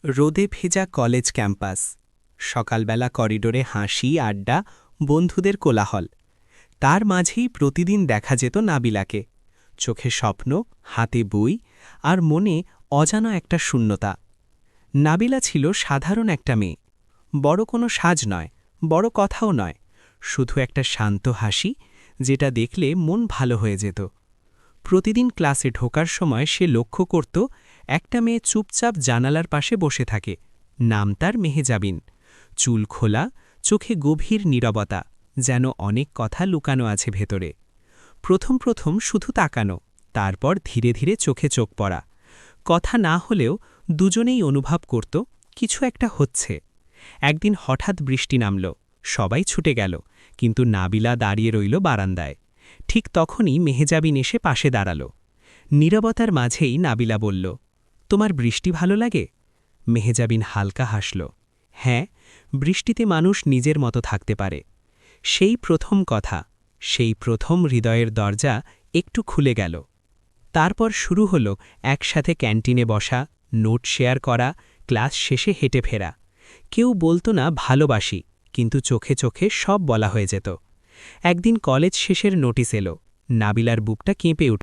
রোদে ভেজা college campus. সকালবেলা করিডোরে হাসি আড্ডা, বন্ধুদের কোলাহল। তার মাঝেই প্রতিদিন দেখা যেত নাবিলাকে। চোখে স্বপ্ন, হাতে বই, আর মনে অজানা একটা শূন্যতা। নাবিলা ছিল সাধারণ একটা মেয়ে। বড় কোনো সাজ নয়, বড় কথাও নয়, শুধু একটা শান্ত হাসি, যেটা দেখলে মন ভালো হয়ে যেত। প্রতিদিন ক্লাসে ঢোকার সময় সে লক্ষ্য করত একটা মেয়ে চুপচাপ জানালার পাশে বসে থাকে। নাম তার মেহেজাবিন। চুল খোলা, চোখে গভীর নীরবতা, যেন অনেক কথা লুকানো আছে ভেতরে। প্রথম প্রথম শুধু তাকানো, তারপর ধীরে ধীরে চোখে চোখ পড়া। কথা না হলেও দুজনেই অনুভব করত কিছু একটা হচ্ছে। একদিন হঠাৎ বৃষ্টি নামল, সবাই ছুটে গেল, কিন্তু নাবিলা দাঁড়িয়ে রইল বারান্দায়। ঠিক তখনই মেহেজাবিন এসে পাশে দাঁড়াল। নীরবতার মাঝেই নাবিলা বলল, তোমার বৃষ্টি ভালো লাগে? মেহেজাবিন হালকা হাসল। হ্যাঁ, বৃষ্টিতে মানুষ নিজের মতো থাকতে পারে। সেই প্রথম কথা, সেই প্রথম হৃদয়ের দরজা একটু খুলে গেল। তারপর শুরু হলো একসাথে ক্যান্টিনে বসা, নোট শেয়ার করা, ক্লাস শেষে হেঁটে ফেরা। কেউ বলতো না ভালোবাসি, কিন্তু চোখে চোখে সব বলা হয়ে যেত। একদিন কলেজ শেষের নোটিশ এলো। নাবিলার বুকটা কেঁপে উঠল।